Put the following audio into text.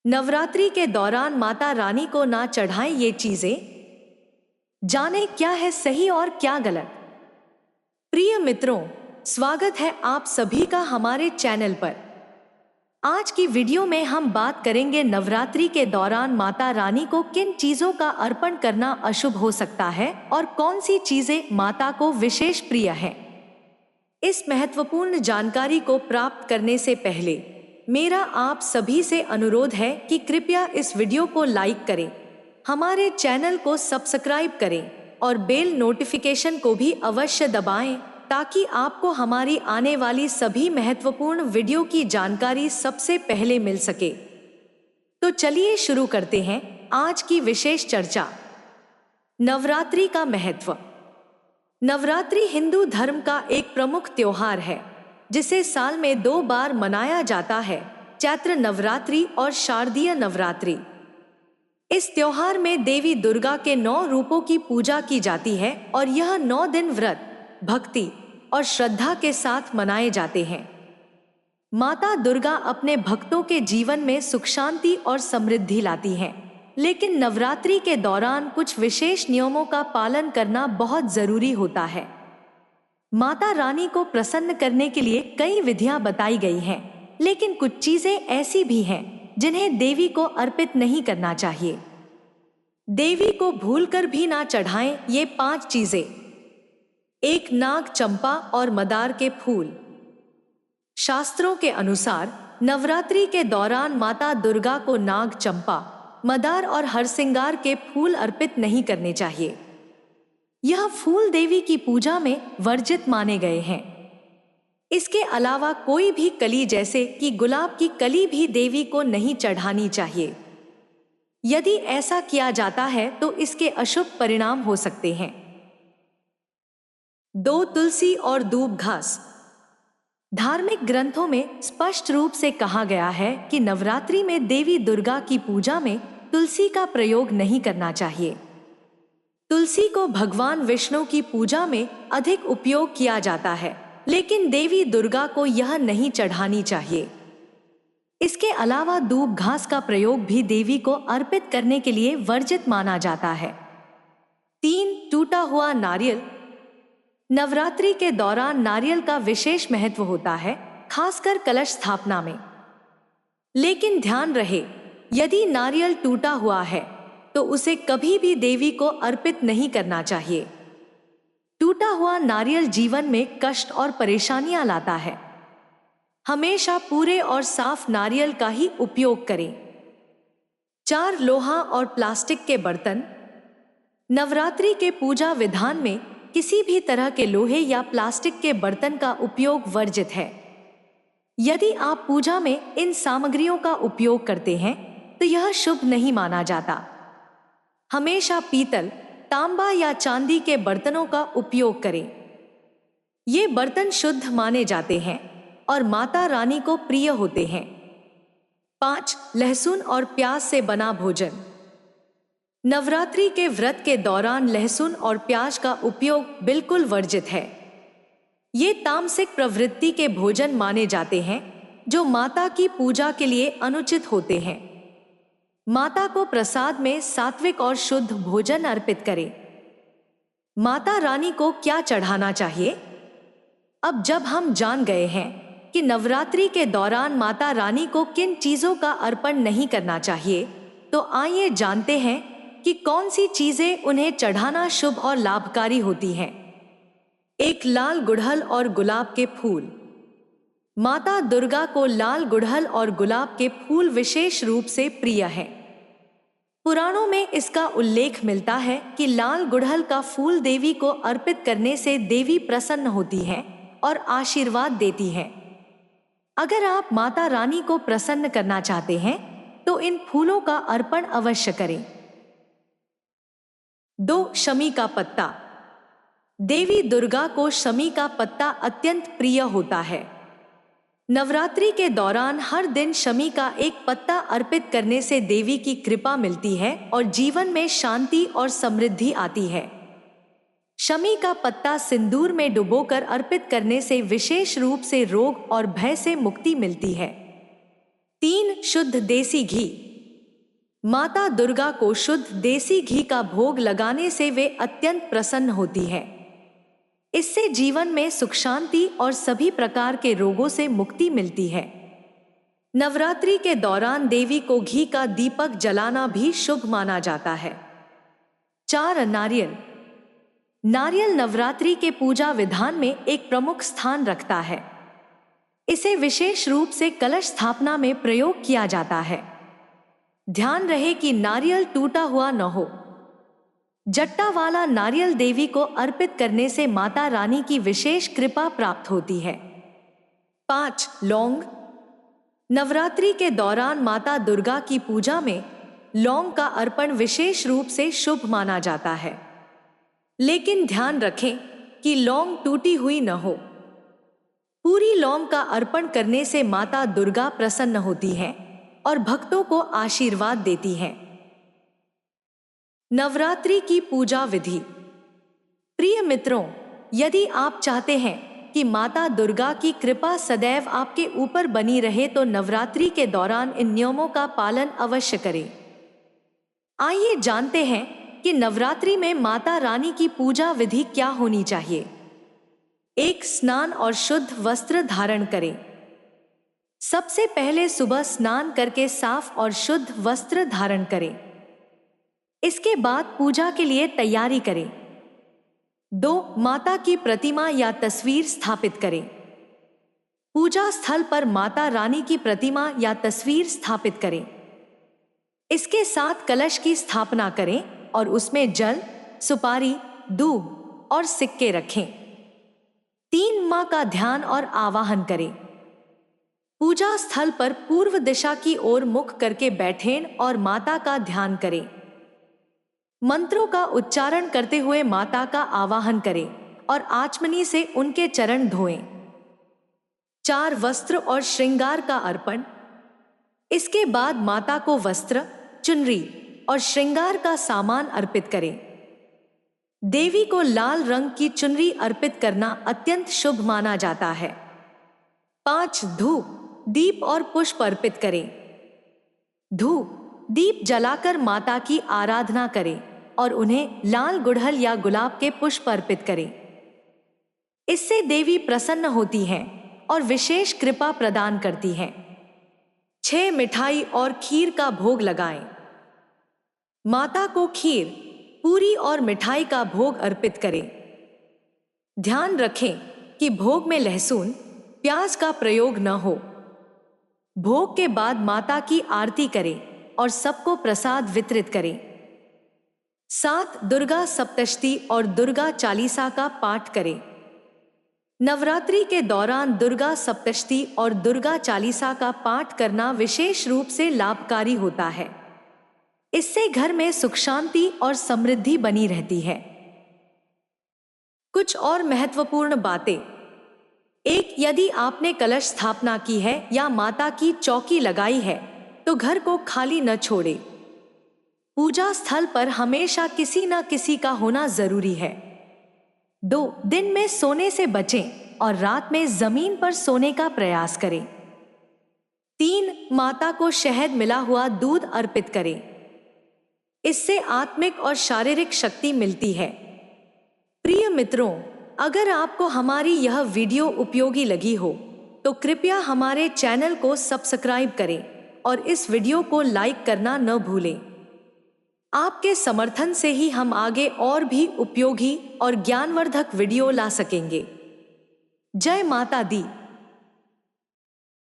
नवरात्रि के दौरान माता रानी को ना चढ़ाएं ये चीजें। जाने क्या है सही और क्या गलत। प्रिय मित्रों, स्वागत है आप सभी का हमारे चैनल पर। आज की वीडियो में हम बात करेंगे नवरात्रि के दौरान माता रानी को किन चीजों का अर्पण करना अशुभ हो सकता है और कौन सी चीजें माता को विशेष प्रिय है। इस महत्वपूर्ण जानकारी को प्राप्त करने से पहले मेरा आप सभी से अनुरोध है कि कृपया इस वीडियो को लाइक करें, हमारे चैनल को सब्सक्राइब करें और बेल नोटिफिकेशन को भी अवश्य दबाएं ताकि आपको हमारी आने वाली सभी महत्वपूर्ण वीडियो की जानकारी सबसे पहले मिल सके। तो चलिए शुरू करते हैं आज की विशेष चर्चा। नवरात्रि का महत्व। नवरात्रि हिंदू धर्म का एक प्रमुख त्योहार है जिसे साल में 2 बार मनाया जाता है, चैत्र नवरात्रि और शारदीय नवरात्रि। इस त्योहार में देवी दुर्गा के 9 रूपों की पूजा की जाती है और यह 9 दिन व्रत, भक्ति और श्रद्धा के साथ मनाए जाते हैं। माता दुर्गा अपने भक्तों के जीवन में सुख शांति और समृद्धि लाती हैं, लेकिन नवरात्रि के दौरान कुछ विशेष नियमों का पालन करना बहुत जरूरी होता है। माता रानी को प्रसन्न करने के लिए कई विधियां बताई गई हैं, लेकिन कुछ चीजें ऐसी भी हैं जिन्हें देवी को अर्पित नहीं करना चाहिए। देवी को भूलकर भी ना चढ़ाएं ये 5 चीजें। 1. नाग चंपा और मदार के फूल। शास्त्रों के अनुसार नवरात्रि के दौरान माता दुर्गा को नाग चंपा, मदार और हरसिंगार के फूल अर्पित नहीं करने चाहिए। यह फूल देवी की पूजा में वर्जित माने गए हैं। इसके अलावा कोई भी कली जैसे कि गुलाब की कली भी देवी को नहीं चढ़ानी चाहिए। यदि ऐसा किया जाता है तो इसके अशुभ परिणाम हो सकते हैं। 2. तुलसी और दूब घास। धार्मिक ग्रंथों में स्पष्ट रूप से कहा गया है कि नवरात्रि में देवी दुर्गा की पूजा में तुलसी का प्रयोग नहीं करना चाहिए। तुलसी को भगवान विष्णु की पूजा में अधिक उपयोग किया जाता है, लेकिन देवी दुर्गा को यह नहीं चढ़ानी चाहिए। इसके अलावा दूब घास का प्रयोग भी देवी को अर्पित करने के लिए वर्जित माना जाता है। 3. टूटा हुआ नारियल। नवरात्रि के दौरान नारियल का विशेष महत्व होता है, खासकर कलश स्थापना में। लेकिन ध्यान रहे, यदि नारियल टूटा हुआ है तो उसे कभी भी देवी को अर्पित नहीं करना चाहिए। टूटा हुआ नारियल जीवन में कष्ट और परेशानियां लाता है। हमेशा पूरे और साफ नारियल का ही उपयोग करें। 4. लोहा और प्लास्टिक के बर्तन। नवरात्रि के पूजा विधान में किसी भी तरह के लोहे या प्लास्टिक के बर्तन का उपयोग वर्जित है। यदि आप पूजा में इन सामग्रियों का उपयोग करते हैं तो यह शुभ नहीं माना जाता। हमेशा पीतल, तांबा या चांदी के बर्तनों का उपयोग करें। ये बर्तन शुद्ध माने जाते हैं और माता रानी को प्रिय होते हैं। 5. लहसुन और प्याज से बना भोजन। नवरात्रि के व्रत के दौरान लहसुन और प्याज का उपयोग बिल्कुल वर्जित है। ये तामसिक प्रवृत्ति के भोजन माने जाते हैं जो माता की पूजा के लिए अनुचित होते हैं। माता को प्रसाद में सात्विक और शुद्ध भोजन अर्पित करें। माता रानी को क्या चढ़ाना चाहिए? अब जब हम जान गए हैं कि नवरात्रि के दौरान माता रानी को किन चीजों का अर्पण नहीं करना चाहिए, तो आइए जानते हैं कि कौन सी चीजें उन्हें चढ़ाना शुभ और लाभकारी होती हैं। 1. लाल गुड़हल और गुलाब के फूल। माता दुर्गा को लाल गुड़हल और गुलाब के फूल विशेष रूप से प्रिय हैं। पुराणों में इसका उल्लेख मिलता है कि लाल गुड़हल का फूल देवी को अर्पित करने से देवी प्रसन्न होती हैं और आशीर्वाद देती हैं। अगर आप माता रानी को प्रसन्न करना चाहते हैं तो इन फूलों का अर्पण अवश्य करें। 2. शमी का पत्ता। देवी दुर्गा को शमी का पत्ता अत्यंत प्रिय होता है। नवरात्रि के दौरान हर दिन शमी का एक पत्ता अर्पित करने से देवी की कृपा मिलती है और जीवन में शांति और समृद्धि आती है। शमी का पत्ता सिंदूर में डुबोकर अर्पित करने से विशेष रूप से रोग और भय से मुक्ति मिलती है। 3. शुद्ध देसी घी। माता दुर्गा को शुद्ध देसी घी का भोग लगाने से वे अत्यंत प्रसन्न होती है। इससे जीवन में सुख शांति और सभी प्रकार के रोगों से मुक्ति मिलती है। नवरात्रि के दौरान देवी को घी का दीपक जलाना भी शुभ माना जाता है। 4 नारियल। नारियल नवरात्रि के पूजा विधान में एक प्रमुख स्थान रखता है। इसे विशेष रूप से कलश स्थापना में प्रयोग किया जाता है। ध्यान रहे कि नारियल टूटा हुआ न हो। जट्टा वाला नारियल देवी को अर्पित करने से माता रानी की विशेष कृपा प्राप्त होती है। 5 लौंग। नवरात्रि के दौरान माता दुर्गा की पूजा में लौंग का अर्पण विशेष रूप से शुभ माना जाता है, लेकिन ध्यान रखें कि लौंग टूटी हुई न हो। पूरी लौंग का अर्पण करने से माता दुर्गा प्रसन्न होती हैं और भक्तों को आशीर्वाद देती हैं। नवरात्रि की पूजा विधि। प्रिय मित्रों, यदि आप चाहते हैं कि माता दुर्गा की कृपा सदैव आपके ऊपर बनी रहे तो नवरात्रि के दौरान इन नियमों का पालन अवश्य करें। आइए जानते हैं कि नवरात्रि में माता रानी की पूजा विधि क्या होनी चाहिए। 1 स्नान और शुद्ध वस्त्र धारण करें। सबसे पहले सुबह स्नान करके साफ और शुद्ध वस्त्र धारण करें। इसके बाद पूजा के लिए तैयारी करें। 2 माता की प्रतिमा या तस्वीर स्थापित करें। पूजा स्थल पर माता रानी की प्रतिमा या तस्वीर स्थापित करें। इसके साथ कलश की स्थापना करें और उसमें जल, सुपारी, दूब और सिक्के रखें। 3 मां का ध्यान और आवाहन करें। पूजा स्थल पर पूर्व दिशा की ओर मुख करके बैठें और माता का ध्यान करें। मंत्रों का उच्चारण करते हुए माता का आवाहन करें और आचमनी से उनके चरण धोएं। 4 वस्त्र और श्रृंगार का अर्पण। इसके बाद माता को वस्त्र, चुनरी और श्रृंगार का सामान अर्पित करें। देवी को लाल रंग की चुनरी अर्पित करना अत्यंत शुभ माना जाता है। 5 धूप, दीप और पुष्प अर्पित करें। धूप, दीप जलाकर माता की आराधना करें और उन्हें लाल गुड़हल या गुलाब के पुष्प अर्पित करें। इससे देवी प्रसन्न होती हैं और विशेष कृपा प्रदान करती हैं। 6 मिठाई और खीर का भोग लगाएं। माता को खीर, पूरी और मिठाई का भोग अर्पित करें। ध्यान रखें कि भोग में लहसुन, प्याज का प्रयोग न हो। भोग के बाद माता की आरती करें और सबको प्रसाद वितरित करें। 7 दुर्गा सप्तशती और दुर्गा चालीसा का पाठ करें। नवरात्रि के दौरान दुर्गा सप्तशती और दुर्गा चालीसा का पाठ करना विशेष रूप से लाभकारी होता है। इससे घर में सुख शांति और समृद्धि बनी रहती है। कुछ और महत्वपूर्ण बातें। 1 यदि आपने कलश स्थापना की है या माता की चौकी लगाई है तो घर को खाली न छोड़े। पूजा स्थल पर हमेशा किसी न किसी का होना जरूरी है। 2 दिन में सोने से बचें और रात में जमीन पर सोने का प्रयास करें। 3 माता को शहद मिला हुआ दूध अर्पित करें। इससे आत्मिक और शारीरिक शक्ति मिलती है। प्रिय मित्रों, अगर आपको हमारी यह वीडियो उपयोगी लगी हो तो कृपया हमारे चैनल को सब्सक्राइब करें और इस वीडियो को लाइक करना न भूलें। आपके समर्थन से ही हम आगे और भी उपयोगी और ज्ञानवर्धक वीडियो ला सकेंगे। जय माता दी।